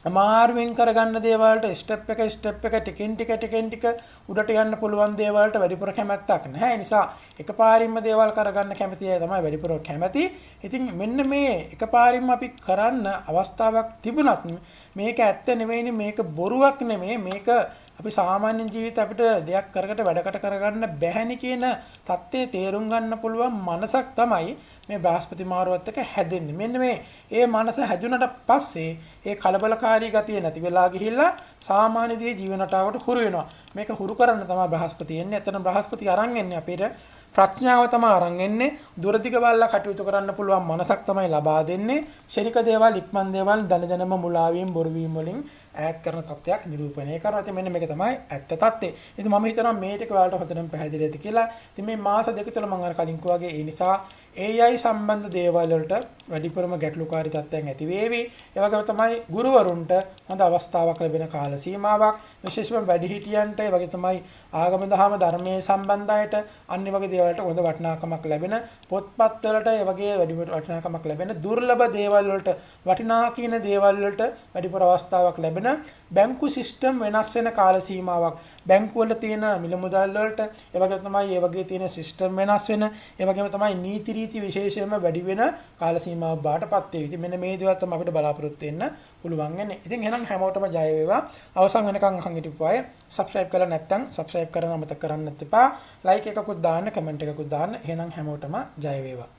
අමාරුවෙන් කරගන්න දේවල්ට ස්ටෙප් එක ටිකෙන් ටික උඩට යන්න පුළුවන් දේවල්ට වැඩිපුර කැමැත්තක් නැහැ. ඒ නිසා එකපාරින්ම දේවල් කරගන්න කැමති අය තමයි වැඩිපුර කැමති. ඉතින් මෙන්න මේ එකපාරින්ම අපි කරන්න අවස්ථාවක් තිබුණත් මේක ඇත්ත නෙවෙයිනේ, මේක බොරුවක් නෙමෙයි, මේක අපි සාමාන්‍ය ජීවිතේ අපිට දෙයක් කරකට වැඩකට කරගන්න බැහැනි කියන தත්ත්වයේ තේරුම් ගන්න පුළුවන් මනසක් තමයි මේ බ්‍රහස්පති මාරුවත් එක්ක හැදෙන්නේ. මෙන්න මේ මනස හැදුනට පස්සේ ඒ කලබලකාරී ගතිය නැති වෙලා ගිහිල්ලා සාමාන්‍ය දේ ජීවන රටාවට හුරු වෙනවා. මේක හුරු කරන්න තමයි බ්‍රහස්පති එන්නේ. එතන බ්‍රහස්පති අරන් එන්නේ අපිට ප්‍රඥාව තමයි අරන් එන්නේ. දුරදිග බලලා කටයුතු කරන්න පුළුවන් මනසක් තමයි ලබා දෙන්නේ. ශනික දේවල්, ඉක්මන් දේවල් දැනම මුලාවීම්, බොරු වීම වලින් ඈත් කරන තත්ත්වයක් නිරූපණය කරනවා. ඉතින් මෙන්න මේක තමයි ඇත්ත තත්ත්වය. ඉතින් මම හිතනවා මේ ටික ඔයාලට හොඳටම පැහැදිලි ඇති කියලා. ඉතින් මේ මාස දෙක තුළ මම අර කලින් කිව්වාගේ ඒ නිසා AI සම්බන්ධ දේවල් වලට වැඩිපුරම ගැටලුකාරී තත්ත්වයන් ඇති වේවි. ඒ වගේම තමයි ගුරුවරුන්ට හොඳ අවස්ථාවක් ලැබෙන කාල සීමාවක්, විශේෂයෙන්ම වැඩිහිටියන්ට, ඒ වගේ තමයි ආගම දහම ධර්මයේ සම්බන්ධ අයට අනිත් වගේ දේවල්ට හොඳ වටිනාකමක් ලැබෙන, පොත්පත් වලට ඒ වගේ වැඩිපුර වටිනාකමක් ලැබෙන, දුර්ලභ දේවල් වලට වටිනා කියන දේවල් වලට වැඩිපුර අවස්ථාවක් ලැබෙන, බැංකු සිස්ටම් වෙනස් වෙන කාල සීමාවක්, බැංකු වල තියෙන මිල මුදල් වලට ඒ වගේ තමයි ඒ වගේ තියෙන සිස්ටම් වෙනස් වෙන, ඒ වගේම තමයි නීති රීති විශේෂයෙන්ම වැඩි වෙන කාල සීමාවක් බාටපත් වේ. ඉතින් මෙන්න මේ දේවල් තමයි අපිට බලාපොරොත්තු වෙන්න පුළුවන් වෙන්නේ. ඉතින් එහෙනම් හැමෝටම ජය වේවා. අවසන් වෙනකන් අහන් හිටපු අය subscribe කරලා නැත්නම් subscribe කරන්න අමතක කරන්නත් එපා. like එකකුත් දාන්න, comment එකකුත් දාන්න. එහෙනම් හැමෝටම ජය වේවා.